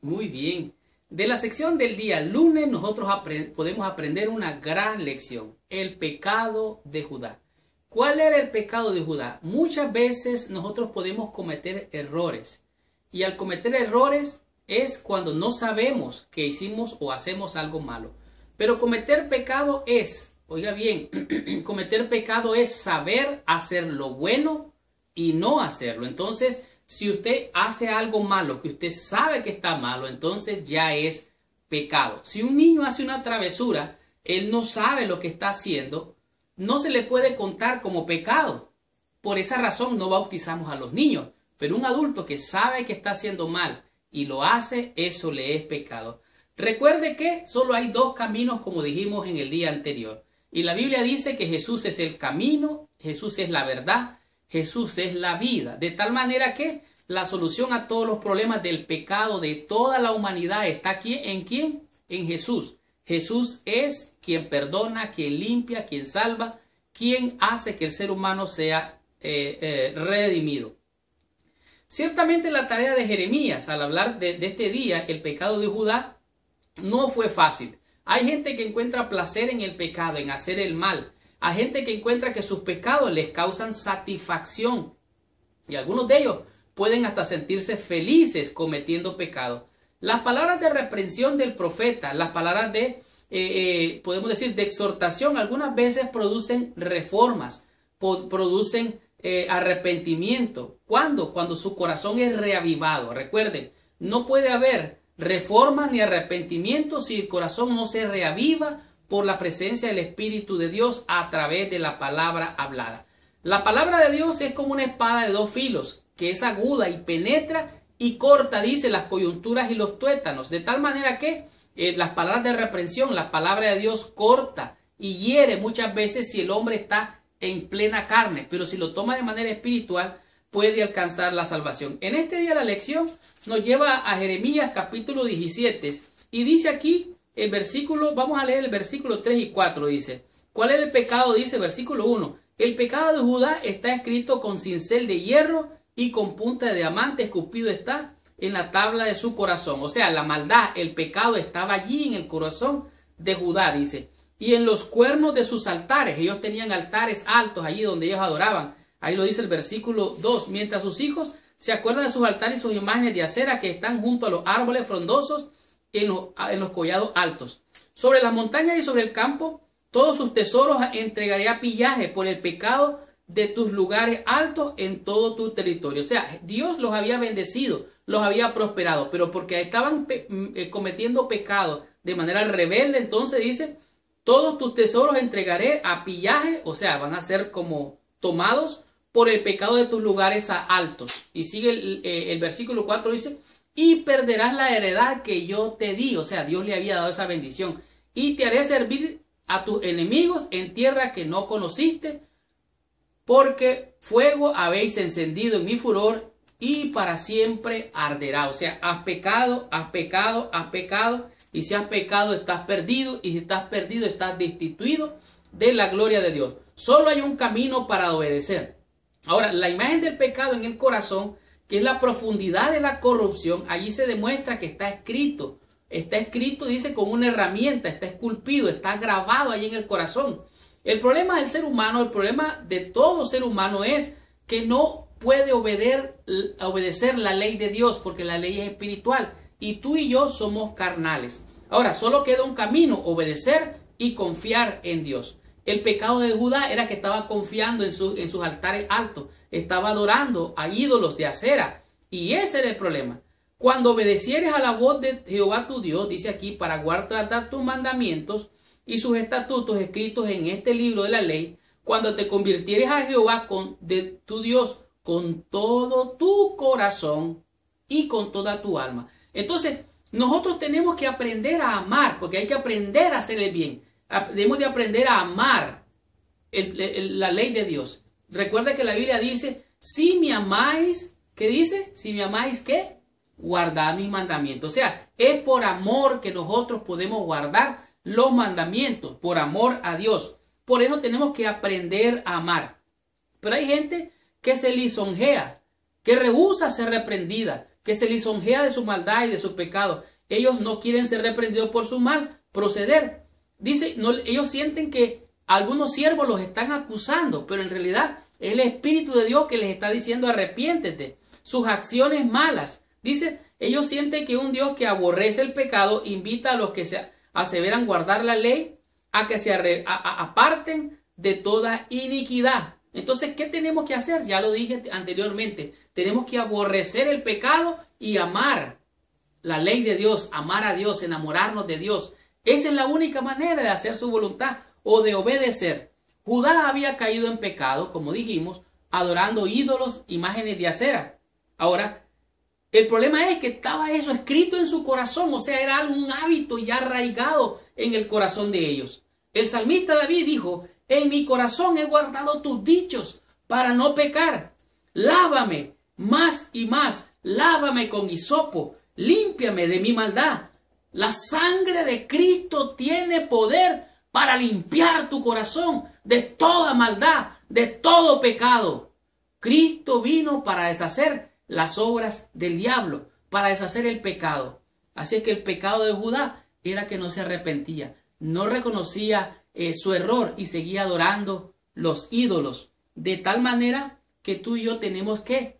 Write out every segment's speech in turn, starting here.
Muy bien. De la sección del día lunes nosotros podemos aprender una gran lección. El pecado de Judá. ¿Cuál era el pecado de Judá? Muchas veces nosotros podemos cometer errores. Y al cometer errores es cuando no sabemos que hicimos o hacemos algo malo. Pero cometer pecado es, oiga bien, cometer pecado es saber hacer lo bueno y no hacerlo. Entonces, si usted hace algo malo, que usted sabe que está malo, entonces ya es pecado. Si un niño hace una travesura, él no sabe lo que está haciendo, no se le puede contar como pecado. Por esa razón no bautizamos a los niños. Pero un adulto que sabe que está haciendo mal y lo hace, eso le es pecado. Recuerde que solo hay dos caminos, como dijimos en el día anterior. Y la Biblia dice que Jesús es el camino, Jesús es la verdad, Jesús es la vida. De tal manera que la solución a todos los problemas del pecado de toda la humanidad está aquí. ¿En quién? En Jesús. Jesús es quien perdona, quien limpia, quien salva, quien hace que el ser humano sea redimido. Ciertamente la tarea de Jeremías al hablar de este día, el pecado de Judá, no fue fácil. Hay gente que encuentra placer en el pecado, en hacer el mal. Hay gente que encuentra que sus pecados les causan satisfacción. Y algunos de ellos pueden hasta sentirse felices cometiendo pecado. Las palabras de reprensión del profeta, las palabras de, podemos decir, de exhortación, algunas veces producen reformas, producen arrepentimiento. ¿Cuándo? Cuando su corazón es reavivado. Recuerden, no puede haber reforma ni arrepentimiento si el corazón no se reaviva por la presencia del Espíritu de Dios a través de la palabra hablada. La palabra de Dios es como una espada de dos filos, que es aguda y penetra y corta, dice, las coyunturas y los tuétanos, de tal manera que las palabras de reprensión, la palabra de Dios corta y hiere muchas veces si el hombre está en plena carne, pero si lo toma de manera espiritual puede alcanzar la salvación. En este día la lección nos lleva a Jeremías capítulo 17 y dice aquí el versículo, vamos a leer el versículo 3 y 4, dice, ¿cuál es el pecado? Dice versículo 1, el pecado de Judá está escrito con cincel de hierro y con punta de diamante, esculpido está en la tabla de su corazón. O sea, la maldad, el pecado estaba allí en el corazón de Judá, dice. Y en los cuernos de sus altares, ellos tenían altares altos allí donde ellos adoraban. Ahí lo dice el versículo 2, mientras sus hijos se acuerdan de sus altares y sus imágenes de acera que están junto a los árboles frondosos en los collados altos. Sobre las montañas y sobre el campo, todos sus tesoros entregaré a pillaje por el pecado de tus lugares altos en todo tu territorio. O sea, Dios los había bendecido, los había prosperado, pero porque estaban cometiendo pecado de manera rebelde, entonces dice, todos tus tesoros entregaré a pillaje, o sea, van a ser como tomados por el pecado de tus lugares altos. Y sigue el versículo 4, dice, y perderás la heredad que yo te di. O sea, Dios le había dado esa bendición. Y te haré servir a tus enemigos en tierra que no conociste, porque fuego habéis encendido en mi furor y para siempre arderá. O sea, has pecado, has pecado, has pecado. Y si has pecado, estás perdido. Y si estás perdido, estás destituido de la gloria de Dios. Solo hay un camino para obedecer. Ahora, la imagen del pecado en el corazón, que es la profundidad de la corrupción, allí se demuestra que está escrito. Está escrito, dice, con una herramienta, está esculpido, está grabado allí en el corazón. El problema del ser humano, el problema de todo ser humano es que no puede obedecer la ley de Dios, porque la ley es espiritual y tú y yo somos carnales. Ahora, solo queda un camino, obedecer y confiar en Dios. El pecado de Judá era que estaba confiando en sus altares altos, estaba adorando a ídolos de acera, y ese era el problema. Cuando obedecieres a la voz de Jehová tu Dios, dice aquí, para guardar tus mandamientos y sus estatutos escritos en este libro de la ley, cuando te convirtieres a Jehová de tu Dios con todo tu corazón y con toda tu alma. Entonces, nosotros tenemos que aprender a amar, porque hay que aprender a hacer el bien. Debemos de aprender a amar la ley de Dios. Recuerda que la Biblia dice, si me amáis, ¿qué dice? Si me amáis, ¿qué? Guardad mis mandamientos. O sea, es por amor que nosotros podemos guardar los mandamientos, por amor a Dios. Por eso tenemos que aprender a amar. Pero hay gente que se lisonjea, que rehúsa ser reprendida, que se lisonjea de su maldad y de su pecado. Ellos no quieren ser reprendidos por su mal proceder. Dice, no, ellos sienten que algunos siervos los están acusando, pero en realidad es el Espíritu de Dios que les está diciendo arrepiéntete. Sus acciones malas. Dice, ellos sienten que un Dios que aborrece el pecado invita a los que se aseveran guardar la ley a que se aparten de toda iniquidad. Entonces, ¿qué tenemos que hacer? Ya lo dije anteriormente. Tenemos que aborrecer el pecado y amar la ley de Dios, amar a Dios, enamorarnos de Dios. Esa es la única manera de hacer su voluntad o de obedecer. Judá había caído en pecado, como dijimos, adorando ídolos, imágenes de acera. Ahora, el problema es que estaba eso escrito en su corazón, o sea, era un hábito ya arraigado en el corazón de ellos. El salmista David dijo, en mi corazón he guardado tus dichos para no pecar. Lávame más y más, lávame con hisopo, límpiame de mi maldad. La sangre de Cristo tiene poder para limpiar tu corazón de toda maldad, de todo pecado. Cristo vino para deshacer las obras del diablo, para deshacer el pecado. Así que el pecado de Judá era que no se arrepentía, no reconocía su error y seguía adorando los ídolos. De tal manera que tú y yo tenemos que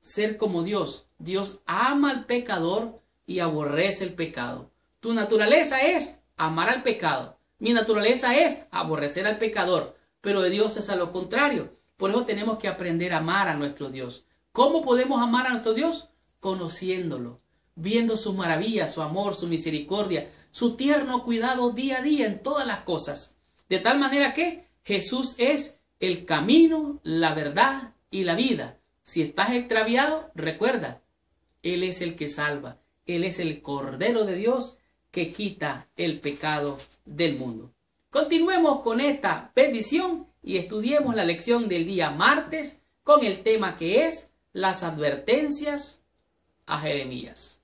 ser como Dios. Dios ama al pecador y aborrece el pecado. Tu naturaleza es amar al pecado. Mi naturaleza es aborrecer al pecador. Pero de Dios es a lo contrario. Por eso tenemos que aprender a amar a nuestro Dios. ¿Cómo podemos amar a nuestro Dios? Conociéndolo, viendo sus maravillas, su amor, su misericordia, su tierno cuidado día a día en todas las cosas. De tal manera que Jesús es el camino, la verdad y la vida. Si estás extraviado, recuerda, Él es el que salva. Él es el Cordero de Dios que quita el pecado del mundo. Continuemos con esta bendición y estudiemos la lección del día martes con el tema que es las advertencias a Jeremías.